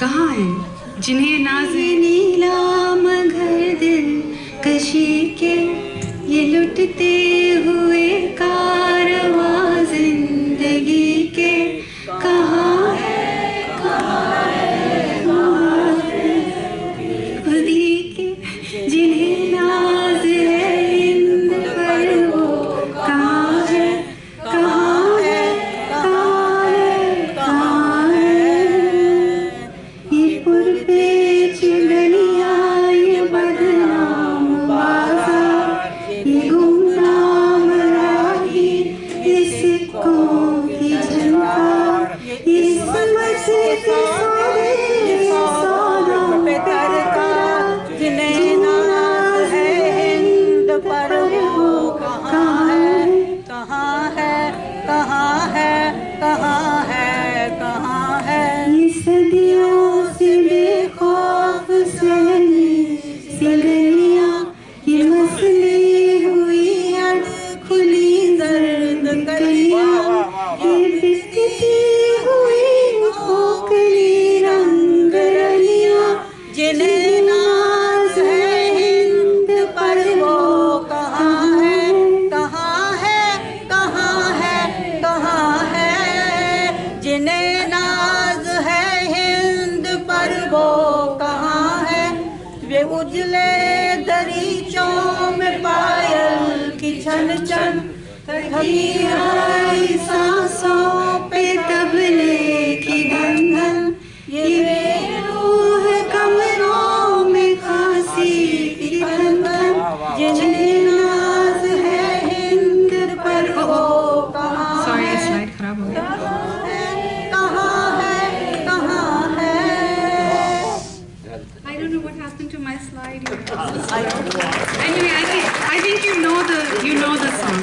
कहाँ हैं जिन्हें नाज़ नीलाम घर दिल कशी के ये लुटते हुए कारवां जिंदगी के कहाँ है खुदी के जिन्हें नाज है हिंद पर वो कहाँ है कहाँ है कहाँ है कहाँ है ये पुरपेच गलियाँ ये बदनाम बाजार ये गुमनाम राही ये सिक्कों की झनकार ये समझ के सौदों पे तरका जिन्हें नाज है हिंद पर वो कहाँ है कहाँ है कहाँ है कहाँ है कहाँ है ये सदियों से बेखौफ सहनी सी गलियाँ ये मसली हुई हट खुली दर्द गलियाँ ये बिकती हुई खोखली रंग रलियाँ जिन्हें नाज है हिंद पर वो कहाँ है कहाँ है कहाँ है कहाँ है जिन्हें नाज है हिंद पर वो कहाँ है वे उजले दरीचों में पायल की छन छन थकी आई सांसों पे तबले की धन धन ये रूह कमरों में खांसी की धन धन जिन्हें नाज है हिंद पर वो कहाँ सॉरी स्लाइड खराब हो गया कहाँ है कहाँ है I don't know what happened to my slide here. Anyway, I think you know the song.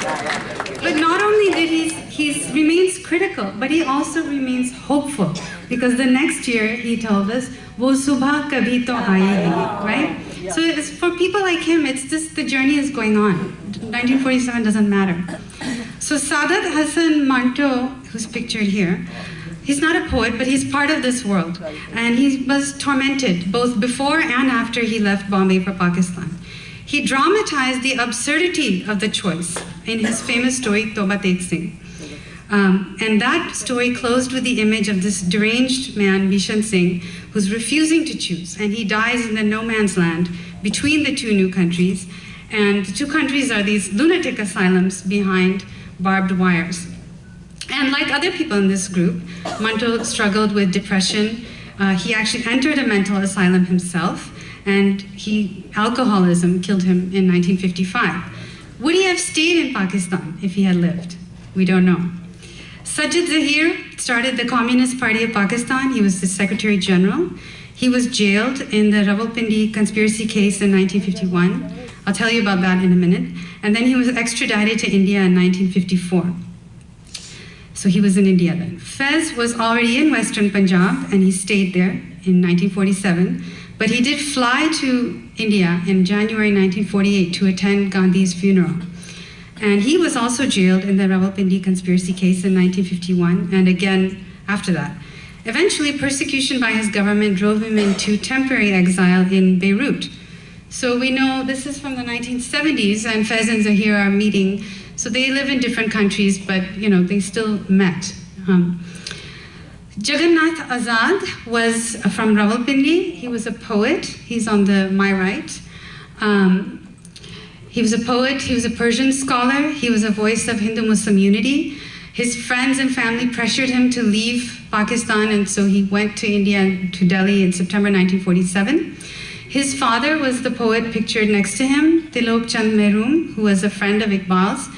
But not only did he remains critical, but he also remains hopeful, because the next year he told us, "वो सुबह कभी तो आएगी," right? So it's, for people like him, it's just the journey is going on. 1947 doesn't matter. So Saadat Hasan Manto, who's pictured here, he's not a poet, but he's part of this world. And he was tormented both before and after he left Bombay for Pakistan. He dramatized the absurdity of the choice in his famous story, Toba Tek Singh. And that story closed with the image of this deranged man, Bishan Singh, who's refusing to choose. And he dies in the no man's land between the two new countries. And the two countries are these lunatic asylums behind barbed wires. And like other people in this group, Manto struggled with depression. He actually entered a mental asylum himself, and alcoholism killed him in 1955. Would he have stayed in Pakistan if he had lived? We don't know. Sajid Zahir started the Communist Party of Pakistan. He was the Secretary General. He was jailed in the Rawalpindi conspiracy case in 1951. I'll tell you about that in a minute. And then he was extradited to India in 1954. So he was in India then. Fez was already in Western Punjab, and he stayed there in 1947. But he did fly to India in January 1948 to attend Gandhi's funeral. And he was also jailed in the Rawalpindi conspiracy case in 1951, and again after that. Eventually, persecution by his government drove him into temporary exile in Beirut. So we know this is from the 1970s, and Fez and Zahir are meeting. So they live in different countries, but they still met. Jagannath Azad was from Rawalpindi. He was a poet. He's on my right. He was a poet. He was a Persian scholar. He was a voice of Hindu-Muslim unity. His friends and family pressured him to leave Pakistan, and so he went to India, to Delhi in September 1947. His father was the poet pictured next to him, Tilok Chand Mehroom, who was a friend of Iqbal's.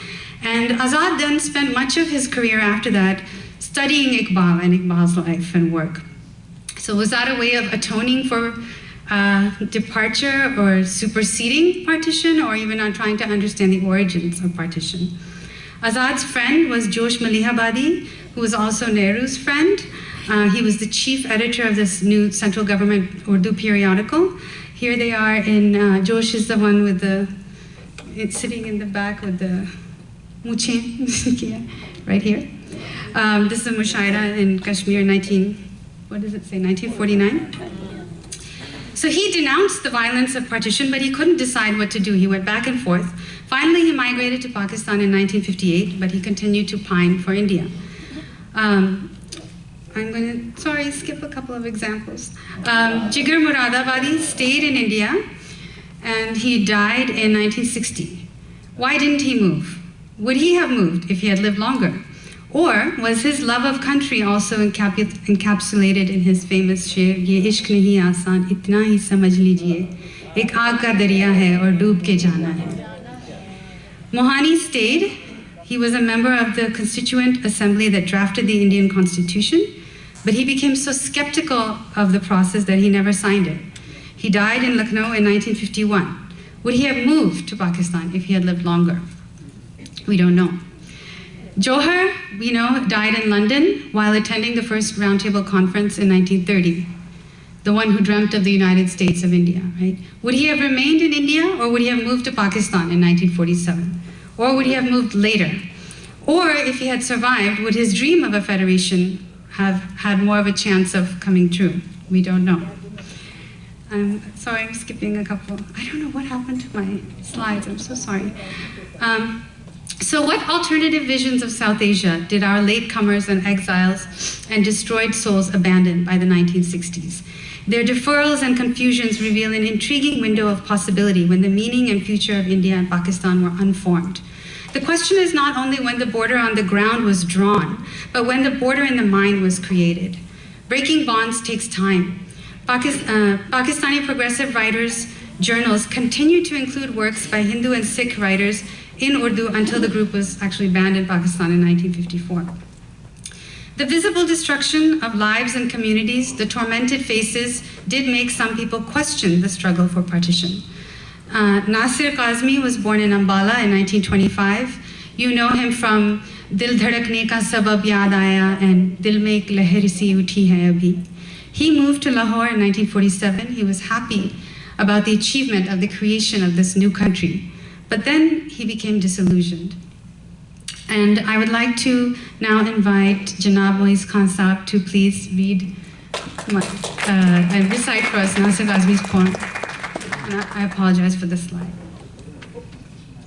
And Azad then spent much of his career after that studying Iqbal and Iqbal's life and work. So was that a way of atoning for departure or superseding partition, or even on trying to understand the origins of partition? Azad's friend was Josh Malihabadi, who was also Nehru's friend. He was the chief editor of this new central government Urdu periodical. Here they are in, Josh is the one with it's sitting in the back with the muche, right here. This is a mushaira in Kashmir, what does it say, 1949? So he denounced the violence of partition, but he couldn't decide what to do. He went back and forth. Finally, he migrated to Pakistan in 1958, but he continued to pine for India. I'm going to, skip a couple of examples. Jigar Muradabadi stayed in India, and he died in 1960. Why didn't he move? Would he have moved if he had lived longer? Or was his love of country also encapsulated in his famous शेर, ये इश्क नहीं आसान, इतना ही समझ लीजिए, एक आग का दरिया है और डूब के जाना है. Mohani stayed. He was a member of the Constituent Assembly that drafted the Indian Constitution, but he became so skeptical of the process that he never signed it. He died in Lucknow in 1951. Would he have moved to Pakistan if he had lived longer? We don't know. Johar, we know, died in London while attending the first Roundtable Conference in 1930, the one who dreamt of the United States of India, right? Would he have remained in India, or would he have moved to Pakistan in 1947? Or would he have moved later? Or if he had survived, would his dream of a federation have had more of a chance of coming true? We don't know. I'm sorry, I'm skipping a couple. I don't know what happened to my slides, I'm so sorry. So what alternative visions of South Asia did our latecomers and exiles and destroyed souls abandon by the 1960s? Their deferrals and confusions reveal an intriguing window of possibility when the meaning and future of India and Pakistan were unformed. The question is not only when the border on the ground was drawn, but when the border in the mind was created. Breaking bonds takes time. Pakistani progressive writers' journals continue to include works by Hindu and Sikh writers in Urdu until the group was actually banned in Pakistan in 1954. The visible destruction of lives and communities, the tormented faces, did make some people question the struggle for partition. Nasir Kazmi was born in Ambala in 1925. You know him from Dil Dhadakne Ka Sabab Yaad Aaya and Dil Mein Ek Leher Si Uthi Hai Abhi. He moved to Lahore in 1947. He was happy about the achievement of the creation of this new country. But then he became disillusioned. And I would like to now invite Janab Moiz Khan Saab to please read and recite for us Nasir Kazmi's poem. And I apologize for the slide.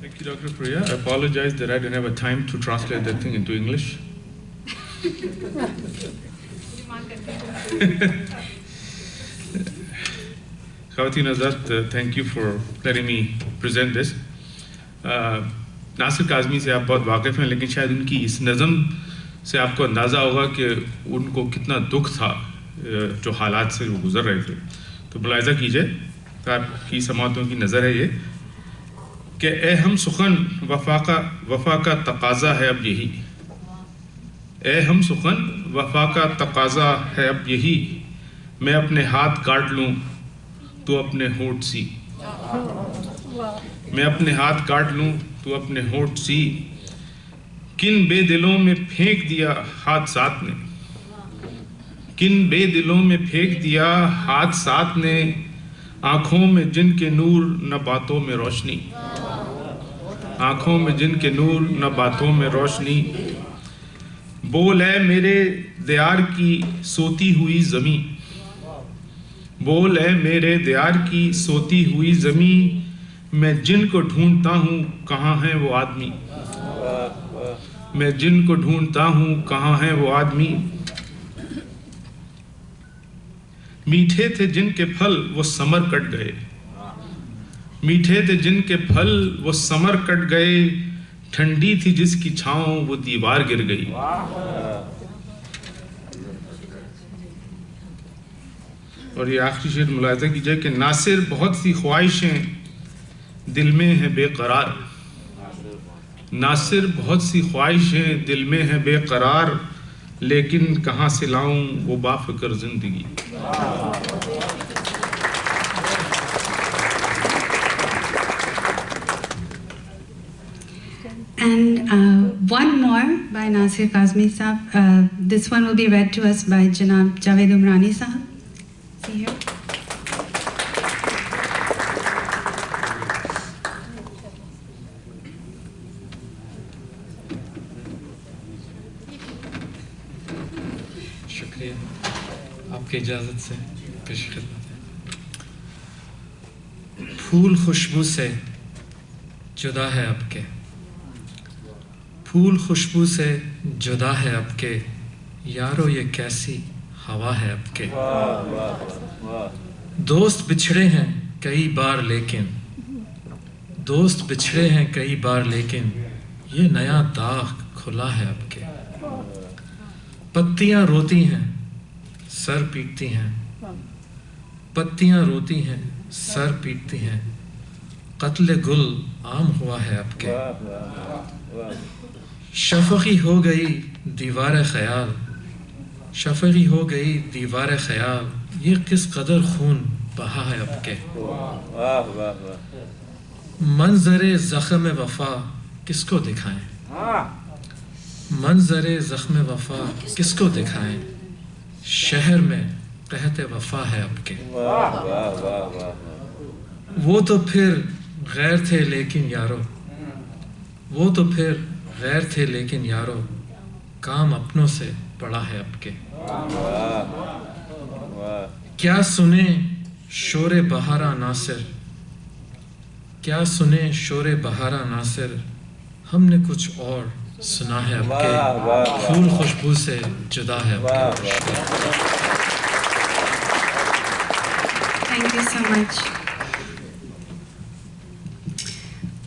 Thank you, Dr. Priya. I apologize that I didn't have a time to translate that thing into English. Khawateen Azad, thank you for letting me present this. Nasir Kazmi से आप बहुत वाकिफ़ हैं, लेकिन शायद उनकी इस नज़म से आपको अंदाज़ा होगा कि उनको कितना दुख था जो हालात से वो गुज़र रहे थे. तो मुलाहिज़ा कीजिए, आपकी समातों की नज़र है ये कि ए हम सुखन वफ़ा का तकाज़ा है अब यही, ए हम सुखन वफ़ा का तकाज़ा है अब यही, मैं अपने हाथ काट लूँ तो अपने होंठ सी, मैं अपने हाथ काट लूँ तो अपने होंठ सी, किन बेदिलों में फेंक दिया हादसात ने, किन बेदिलों में फेंक दिया हादसात ने, आँखों में जिनके नूर न बातों में रोशनी, आँखों में जिनके नूर न बातों में रोशनी, बोल है मेरे दियार की सोती हुई ज़मीं, बोल है मेरे दियार की सोती हुई ज़मीं, मैं जिनको ढूंढता हूँ कहाँ है वो आदमी, मैं जिनको ढूंढता हूँ कहाँ है वो आदमी, मीठे थे जिनके फल वो समर कट गए, मीठे थे जिनके फल वो समर कट गए, ठंडी थी जिसकी छाँव वो दीवार गिर गई. और ये आखिरी शेर मुलाहिज़ा कीजिए कि नासिर बहुत सी ख्वाहिशें दिल में है बेकरार, नासिर बहुत सी ख्वाहिशें दिल में है बेकरार, लेकिन कहाँ से लाऊं वो बाफ़िक्र ज़िंदगी. And one more by Nasir Kazmi Saab. This one will be read to us by Janab Javed Umrani Saab. See here. शुक्रिया. आप आपकी इजाज़त से पेश खिदमत है। फूल खुशबू से जुदा है अब के, फूल खुशबू से जुदा है अब के, यारो ये कैसी हवा है अब के। दोस्त बिछड़े हैं कई बार लेकिन, दोस्त बिछड़े हैं कई बार लेकिन, ये नया दाग खुला है अब के। पत्तियां रोती हैं सर पीटती हैं, पत्तियां रोती हैं सर पीटती हैं, कत्ल गुल आम हुआ है अब के। शफकी हो गई दीवार ख्याल, शफकी हो गई दीवार ख्याल, ये किस कदर खून बहा है अब के। मंजरे ज़ख्म वफा किसको दिखाएं, मंजरे ज़ख्म वफा किसको दिखाएं, शहर में कहते वफा है अब के। वो तो फिर गैर थे लेकिन यारो, वो तो फिर गैर थे लेकिन यारो, काम अपनों से बड़ा है अब के। क्या सुने शोरे बहारा नासिर, क्या सुने शोरे बहारा नासिर, हमने कुछ और सुना है अब के। फूल खुशबू से जुदा है अब के। Thank you so much.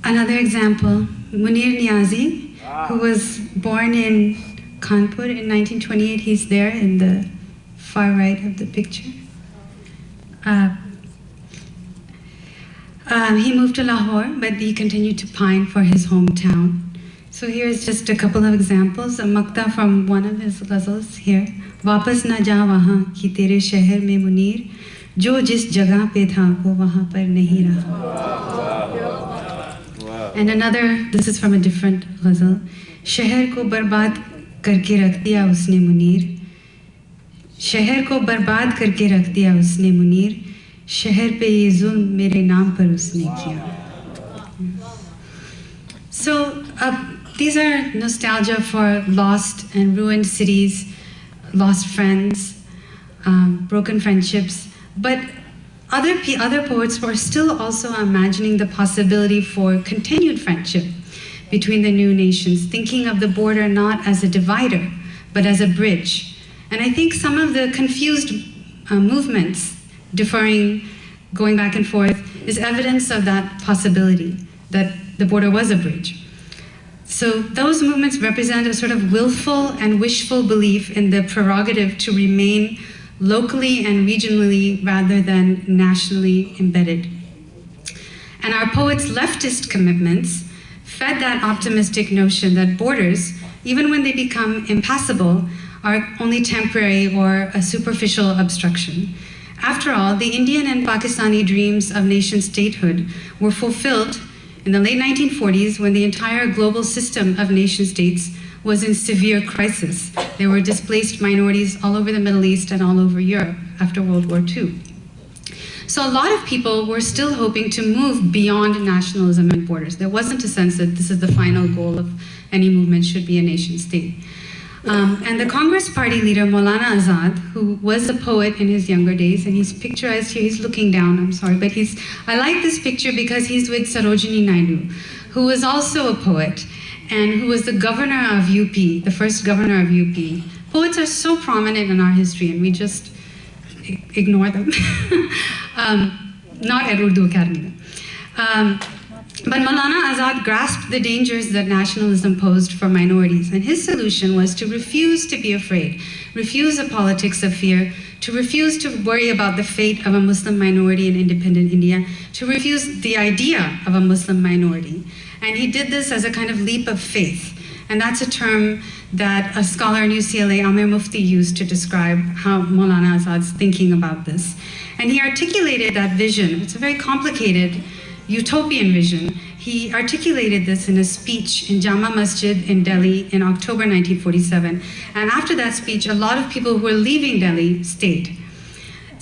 Another example, Munir Niazi, who was born in Kanpur in 1928. He's there in the far right of the picture. He moved to Lahore, but he continued to pine for his hometown. So here's just a couple of examples. A maqta from one of his ghazals here. वापस ना जा वहाँ कि तेरे शहर में मुनीर, जो जिस जगह पे था वो वहाँ पर नहीं रहा. And another, this is from a different ghazal. शहर को बर्बाद करके रख दिया उसने मुनीर, शहर को बर्बाद करके रख दिया उसने मुनीर, शहर पे ये जुल्म मेरे नाम पर उसने किया. So these are nostalgia for lost and ruined cities, lost friends, broken friendships. But other poets were still also imagining the possibility for continued friendship between the new nations, thinking of the border not as a divider, but as a bridge. And I think some of the confused movements, differing, going back and forth, is evidence of that possibility, that the border was a bridge. So those movements represent a sort of willful and wishful belief in the prerogative to remain locally and regionally rather than nationally embedded. And our poets' leftist commitments fed that optimistic notion that borders, even when they become impassable, are only temporary or a superficial obstruction. After all, the Indian and Pakistani dreams of nation statehood were fulfilled in the late 1940s when the entire global system of nation states was in severe crisis. There were displaced minorities all over the Middle East and all over Europe after World War II. So a lot of people were still hoping to move beyond nationalism and borders. There wasn't a sense that this is the final goal of any movement should be a nation state. And the Congress Party leader, Maulana Azad, who was a poet in his younger days, and he's picturized here, he's looking down, I'm sorry, but I like this picture because he's with Sarojini Naidu, who was also a poet, and who was the governor of UP, the first governor of UP. Poets are so prominent in our history, and we just ignore them. Not at Urdu Academy. But Maulana Azad grasped the dangers that nationalism posed for minorities, and his solution was to refuse to be afraid, refuse a politics of fear, to refuse to worry about the fate of a Muslim minority in independent India, to refuse the idea of a Muslim minority. And he did this as a kind of leap of faith. And that's a term that a scholar in UCLA, Amir Mufti, used to describe how Maulana Azad's thinking about this. And he articulated that vision. It's a very complicated utopian vision. He articulated this in a speech in Jama Masjid in Delhi in October 1947. And after that speech, a lot of people who were leaving Delhi stayed.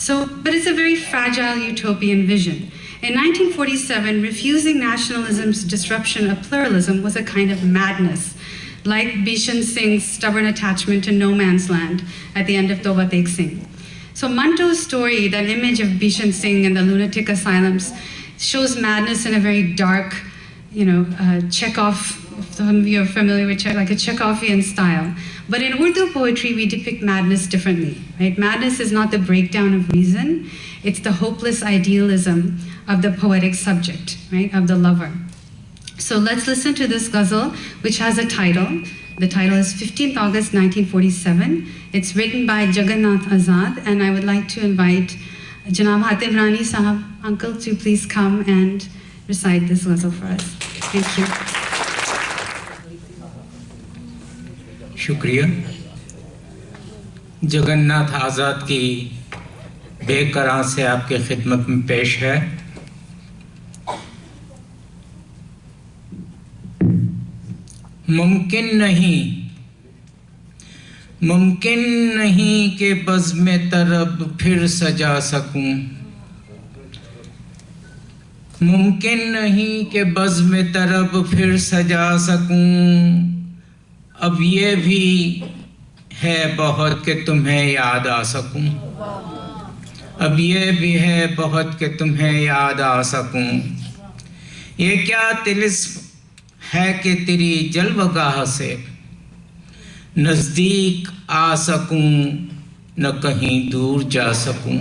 But it's a very fragile utopian vision. In 1947, refusing nationalism's disruption of pluralism was a kind of madness, like Bishan Singh's stubborn attachment to no man's land at the end of Toba Tek Singh. So Manto's story, that image of Bishan Singh and the lunatic asylums, shows madness in a very dark, Chekhov, if some of you are familiar with like a Chekhovian style. But in Urdu poetry, we depict madness differently, right? Madness is not the breakdown of reason, it's the hopeless idealism of the poetic subject, right, of the lover. So let's listen to this ghazal, which has a title. The title is 15th August 1947. It's written by Jagannath Azad, and I would like to invite Janab Hatim Rani Sahab, uncle, to please come and recite this ghazal for us. Thank you. शुक्रिया। जगन्नाथ आज़ाद की बेकरार से आपके खिदमत में पेश है। मुमकिन नहीं कि बज़्म तरब फिर सजा सकूं, मुमकिन नहीं कि बज़्म तरब फिर सजा सकूं, अब ये भी है बहुत कि तुम्हें याद आ सकूं, अब ये भी है बहुत कि तुम्हें याद आ सकूं। ये क्या तिलिस्म है कि तेरी जलवगाह से नज़दीक आ सकूं, न कहीं दूर जा सकूं,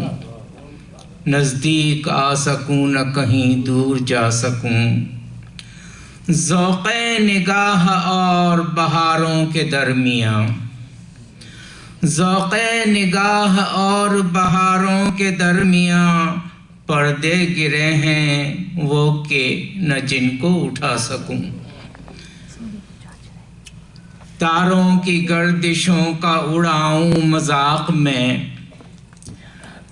नज़दीक आ सकूं, न कहीं दूर जा सकूं। ज़ौक़े निगाह और बहारों के दरमियाँ, ज़ौक़े निगाह और बहारों के दरमियाँ पर्दे गिरे हैं वो कि न जिनको उठा सकूं। तारों की गर्दिशों का उड़ाऊं मजाक में,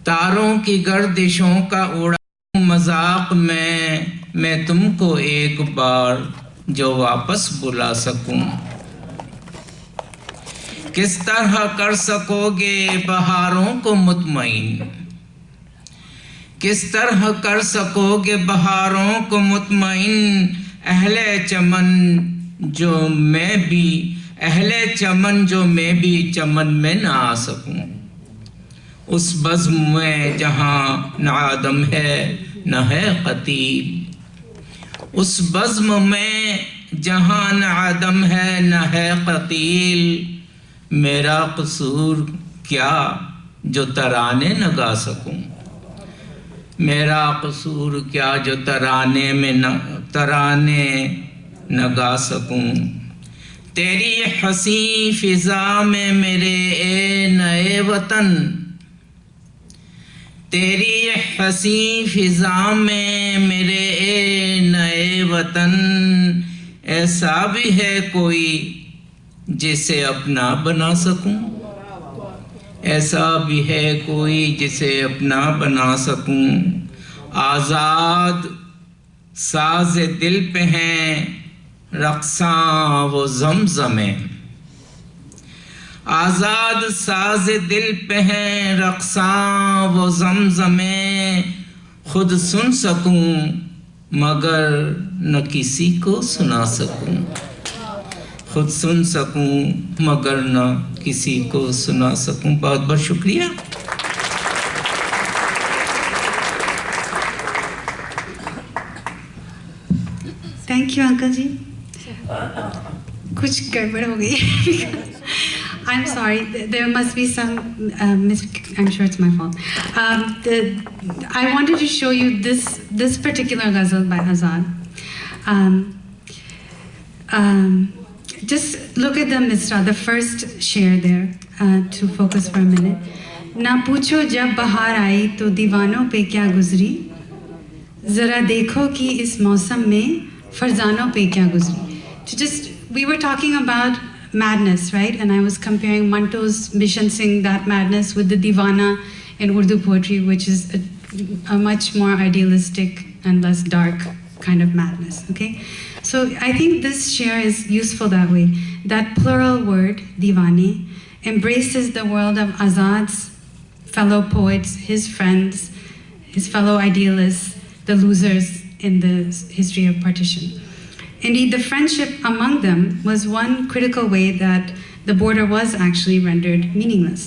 तारों की गर्दिशों का उड़ाऊं मजाक में, मैं तुमको एक बार जो वापस बुला सकूं। किस तरह कर सकोगे बहारों को मुतमईन, किस तरह कर सकोगे बहारों को मुतमईन, अहले चमन जो मैं भी चमन में ना आ सकूं। उस बज़्म में जहाँ न आदम है न है क़तील, उस बज़्म में जहाँ न आदम है न है क़तील, मेरा कसूर क्या जो तराने न गा सकूं, मेरा कसूर क्या जो तराने न गा सकूं। तेरी हसी फिजा में मेरे ए नए वतन, तेरी हसी फिजा में मेरे ए नए वतन, ऐसा भी है कोई जिसे अपना बना सकूं, ऐसा भी है कोई जिसे अपना बना सकूं। आज़ाद साज़ दिल पे हैं रक़्सां वो ज़मज़मे, आज़ाद साज़ दिल पे हैं रक़्सां वो ज़मज़मे, खुद सुन सकूं मगर न किसी को सुना सकूं, खुद सुन सकूं मगर न किसी को सुना सकूं। बहुत बहुत शुक्रिया। थैंक यू अंकल जी। कुछ गड़बड़ हो गई। I'm sorry, there must be some I'm sure it's my fault. I wanted to show you this particular ghazal by Azad. Just look at the misra, the first share there, to focus for a minute. Na पूछो जब बहार आई तो दीवानों पे क्या गुजरी, जरा देखो कि इस मौसम में फरजानों पे क्या गुजरी. We were talking about madness, right? And I was comparing Manto's Bishan Singh, that madness, with the Divana in Urdu poetry, which is a much more idealistic and less dark kind of madness, okay? So I think this share is useful that way. That plural word, Divani, embraces the world of Azad's fellow poets, his friends, his fellow idealists, the losers in the history of partition. Indeed, the friendship among them was one critical way that the border was actually rendered meaningless.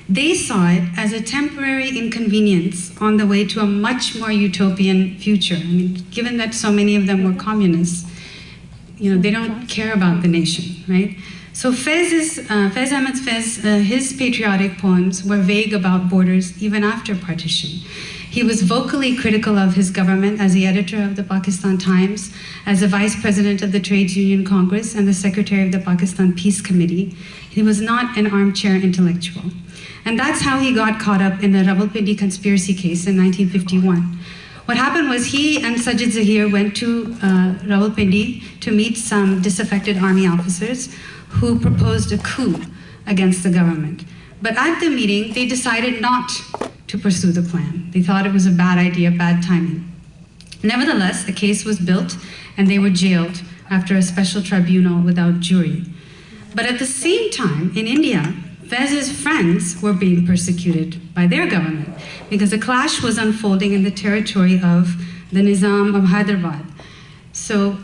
They saw it as a temporary inconvenience on the way to a much more utopian future. I mean, given that so many of them were communists, they don't care about the nation, right? So Fez Ahmed Fez, his patriotic poems were vague about borders even after partition. He was vocally critical of his government as the editor of the Pakistan Times, as the vice president of the Trades Union Congress, and the secretary of the Pakistan Peace Committee. He was not an armchair intellectual. And that's how he got caught up in the Rawalpindi conspiracy case in 1951. What happened was he and Sajid Zahir went to Rawalpindi to meet some disaffected army officers who proposed a coup against the government. But at the meeting, they decided not to pursue the plan. They thought it was a bad idea, bad timing. Nevertheless, a case was built and they were jailed after a special tribunal without jury. But at the same time, in India, Fez's friends were being persecuted by their government because a clash was unfolding in the territory of the Nizam of Hyderabad. So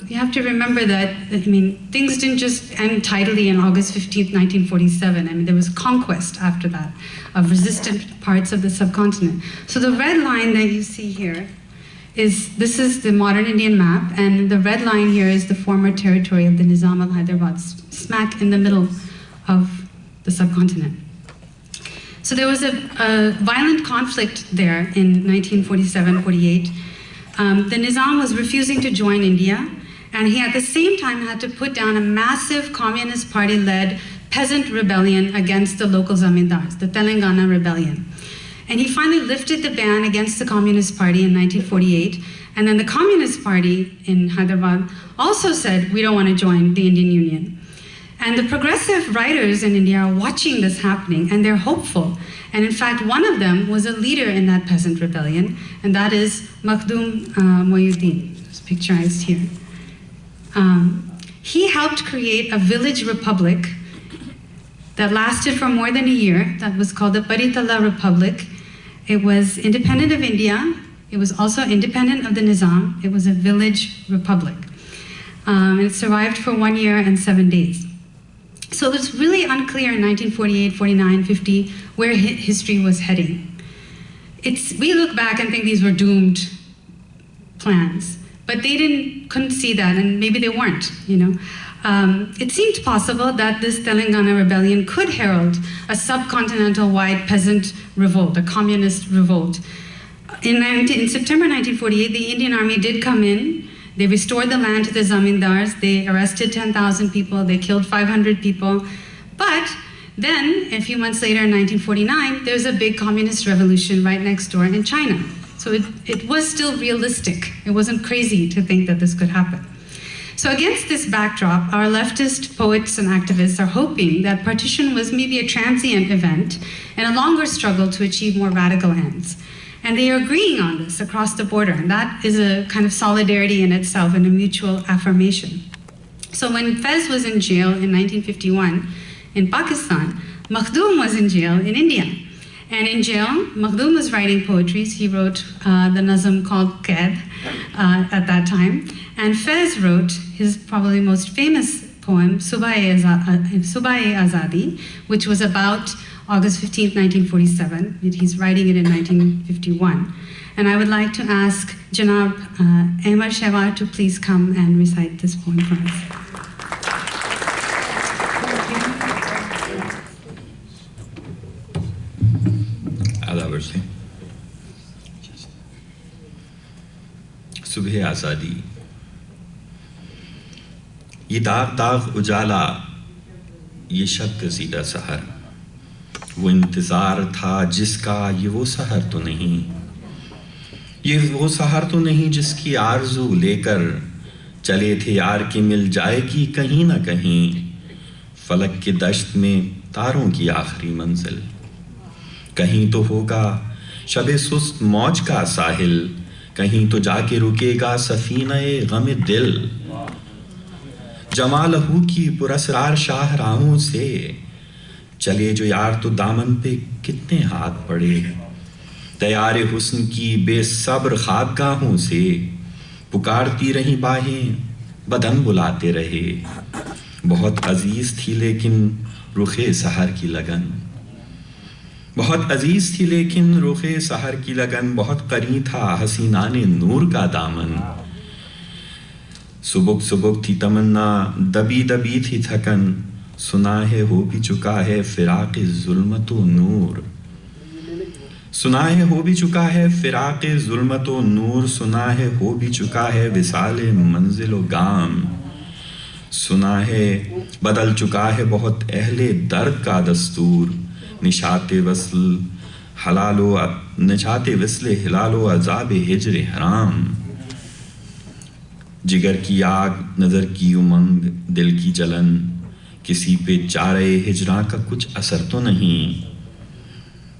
you have to remember that, things didn't just end tidily on August 15th, 1947. There was conquest after that of resistant parts of the subcontinent. So the red line that you see here this is the modern Indian map, and the red line here is the former territory of the Nizam of Hyderabad, smack in the middle of the subcontinent. So there was a violent conflict there in 1947-48. The Nizam was refusing to join India, and he at the same time had to put down a massive Communist Party-led peasant rebellion against the local zamindars, the Telangana Rebellion. And he finally lifted the ban against the Communist Party in 1948, and then the Communist Party in Hyderabad also said, we don't want to join the Indian Union. And the progressive writers in India are watching this happening, and they're hopeful. And in fact, one of them was a leader in that peasant rebellion, and that is Makhdum Mohyuddin, who's picturized here. He helped create a village republic that lasted for more than a year, that was called the Paritala Republic. It was independent of India. It was also independent of the Nizam. It was a village republic. It survived for 1 year and 7 days. So it's really unclear in 1948, 49, 50, where history was heading. We look back and think these were doomed plans, but they couldn't see that, and maybe they weren't, It seemed possible that this Telangana rebellion could herald a subcontinental-wide peasant revolt, a communist revolt. In September 1948, the Indian Army did come in. They restored the land to the zamindars. They arrested 10,000 people. They killed 500 people. But then, a few months later, in 1949, there's a big communist revolution right next door in China. So it was still realistic. It wasn't crazy to think that this could happen. So against this backdrop, our leftist poets and activists are hoping that partition was maybe a transient event and a longer struggle to achieve more radical ends. And they are agreeing on this across the border, and that is a kind of solidarity in itself and a mutual affirmation. So when Fez was in jail in 1951 in Pakistan, Makhdum was in jail in India. And in jail, Makhdum was writing poetry. He wrote the nazm called Qaid at that time. And Fez wrote his probably most famous poem, Subah-e Azadi, which was about August 15th, 1947. He's writing it in 1951. And I would like to ask Janab Ahmad Shehwar to please come and recite this poem for us. सुबह आज़ादी, ये दाग दाग उजाला, ये शब गज़ीदा सहर, वो इंतज़ार था जिसका ये वो सहर तो नहीं, ये वो सहर तो नहीं जिसकी आरज़ू लेकर चले थे यार की मिल जाएगी कहीं ना कहीं, फलक के दश्त में तारों की आखिरी मंजिल, कहीं तो होगा शबे सुस्त मौज का साहिल, कहीं तो जाके रुकेगा सफीना-ए गम दिल, जमालहू की पुरस्रार शाहराहों से चले जो यार तो दामन पे कितने हाथ पड़े, तैयार हुस्न की बेसब्र ख्वाबगाहों से पुकारती रही बाहें बदन बुलाते रहे, बहुत अजीज थी लेकिन रुखे सहर की लगन, بہت عزیز تھی لیکن رخ سحر کی لگن، بہت قریب تھا حسینان نور کا دامن. سبک سبک تھی تمنا، دبی دبی تھی تھکن، سنا ہے ہو بھی چکا ہے فراق ظلمت و نور. سنا ہے ہو بھی چکا ہے فراق ظلمت و نور، سنا ہے ہو بھی چکا ہے وصال منزل و گام. سنا ہے بدل چکا ہے بہت اہل درد کا دستور، نشاط وصل ہلال و عذاب ہجر حرام. جگر کی آگ، نظر کی امنگ، دل کی جلن، کسی پہ چارے ہجراں کا کچھ اثر تو نہیں.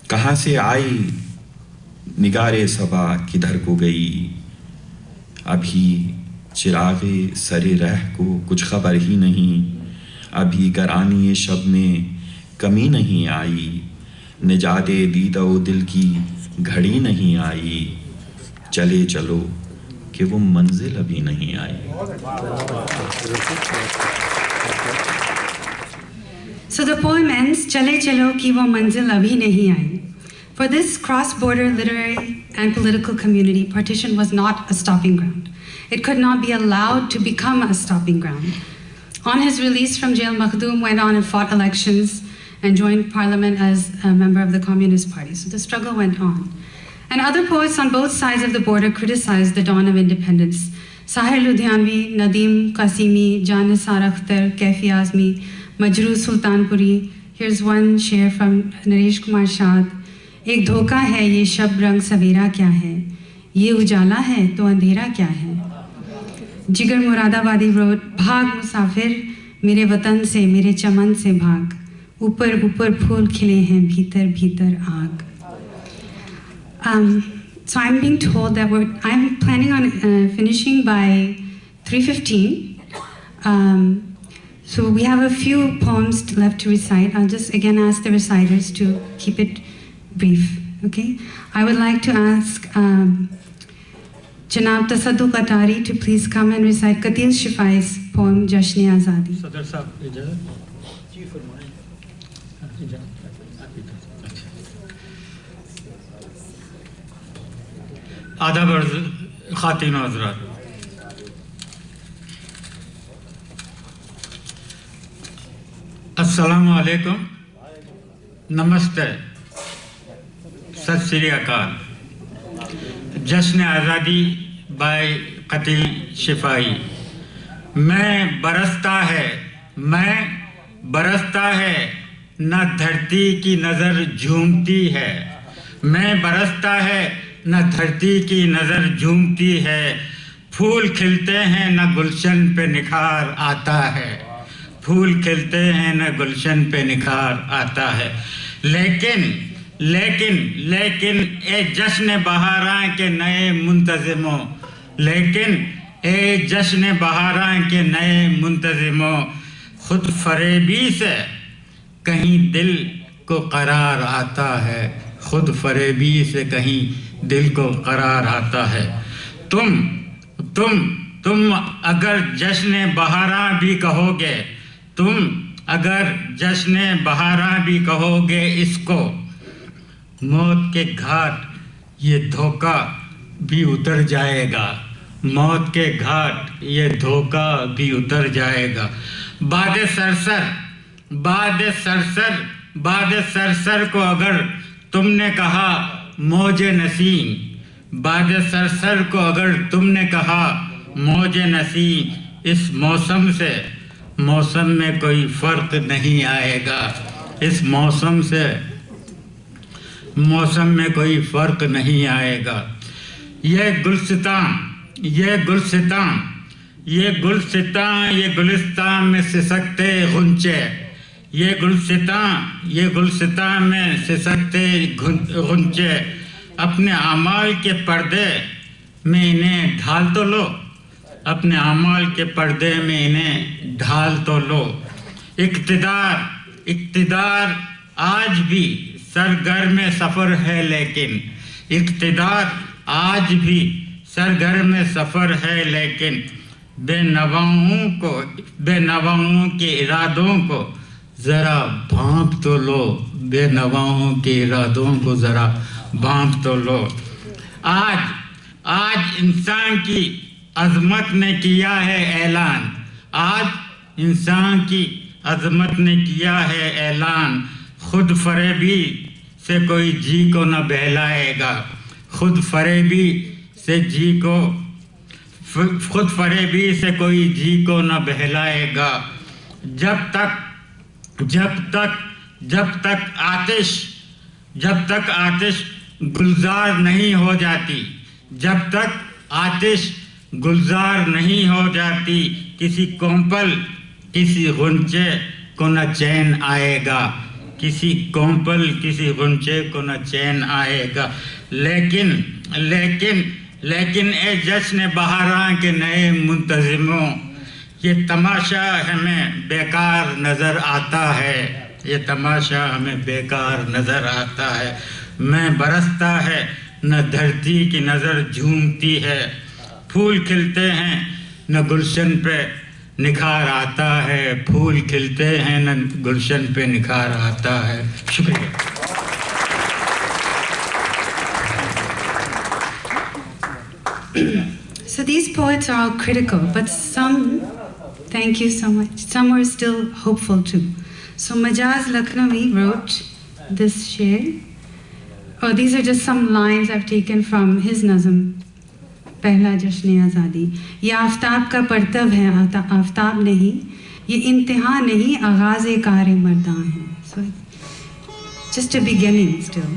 کہاں سے آئی نگار صبا، کدھر کو گئی؟ ابھی چراغ سر رہ کو کچھ خبر ہی نہیں. ابھی گرانی شب میں کمی نہیں آئی، نجات دیدہ و دل کی گھڑی نہیں آئی. چلے چلو کہ وہ منزل ابھی نہیں آئی. So the poem ends, چلے چلو کہ وہ منزل ابھی نہیں آئی. For this cross-border literary and political community, partition was not a stopping ground. It could not be allowed to become a stopping ground. On his release from jail, Makhdoom went on and fought elections and joined parliament as a member of the Communist Party. So the struggle went on. And other poets on both sides of the border criticized the dawn of independence. Sahir Ludhianvi, Nadeem Qasimi, Jan Nisar Akhtar, Kaifi Azmi, Majroo Sultanpuri. Here's one share from Naresh Kumar Shad. ایک دھوکہ ہے یہ شب رنگ سویرا کیا ہے، یہ اجالا ہے تو اندھیرا کیا ہے. جگر مراد آبادی wrote, بھاگ مسافر میرے وطن سے، میرے چمن سے بھاگ، اوپر اوپر پھول کھلے ہیں بھیتر بھیتر آگ. So I'm being told that I'm planning on finishing by 3:15. So we have a few poems left to recite. I'll just again ask the reciters to keep it brief, okay? I would like to ask Janab Tasadduq Atari to please come and recite Qatil Shifai's poem Jashn-e Azadi. Sattar sahab ijazat ji farmaye. آداب عرض خواتین و حضرات، السلام علیکم، نمستے، ست سری اکال. جشن آزادی بائی قتیل شفائی. میں برستا ہے نہ دھرتی کی نظر جھومتی ہے. میں برستا ہے نہ دھرتی کی نظر جھومتی ہے. پھول کھلتے ہیں نہ گلشن پہ نکھار آتا ہے. پھول کھلتے ہیں نہ گلشن پہ نکھار آتا ہے. لیکن اے جشن بہاراں کے نئے منتظموں، لیکن اے جشن بہاراں کے نئے منتظموں، خود فریبی سے کہیں دل کو قرار آتا ہے. خود فریبی سے کہیں دل کو قرار آتا ہے. تم اگر جشن بہاراں بھی کہو گے، تم اگر جشن بہاراں بھی کہو گے اس کو، موت کے گھاٹ یہ دھوکہ بھی اتر جائے گا. موت کے گھاٹ یہ دھوکہ بھی اتر جائے گا. باد سرسر کو اگر تم نے کہا موج نسیم، باد سرسر کو اگر تم نے کہا موج نسیم، اس موسم میں کوئی فرق نہیں آئے گا. اس موسم میں کوئی فرق نہیں آئے گا. یہ گلستان میں سسکتے غنچے، یہ گلستان میں سسکتے غنچے، اپنے اعمال کے پردے میں انہیں ڈھال تو لو. اپنے اعمال کے پردے میں انہیں ڈھال تو لو. اقتدار آج بھی سرگرم سفر ہے، لیکن اقتدار آج بھی سرگرم سفر ہے، لیکن بے نواؤں کے ارادوں کو ذرا بھانپ تو لو. بے نواؤں کے ارادوں کو ذرا بانپ تو لو. آج انسان کی عظمت نے کیا ہے اعلان. آج انسان کی عظمت نے کیا ہے اعلان. خود فریبی سے کوئی جی کو نہ بہلائے گا. خود فریبی سے کوئی جی کو نہ بہلائے گا. جب تک آتش گلزار نہیں ہو جاتی. جب تک آتش گلزار نہیں ہو جاتی کسی کونپل کسی غنچے کو نہ چین آئے گا. کسی کونپل کسی غنچے کو نہ چین آئے گا. لیکن اے جشن بہاراں کے نئے منتظموں یہ تماشا ہمیں بیکار نظر آتا ہے. یہ تماشا ہمیں بیکار نظر آتا ہے. میں برستا ہے نہ دھرتی کی نظر جھومتی ہے. پھول کھلتے ہیں نہ گلشن پہ نکھار آتا ہے. پھول کھلتے ہیں نہ گلشن پہ نکھار آتا ہے. شکریہ. So these poets are all critical, but some, thank you so much, some were still hopeful too. So Majaz Lakhnavi wrote this sher. Oh, these are just some lines I've taken from his nazm, Pehla Jashn Azadi. یہ آفتاب کا پرتو ہے آفتاب نہیں, یہ انتہا نہیں آغاز کار مرداں ہے. So just a beginning still.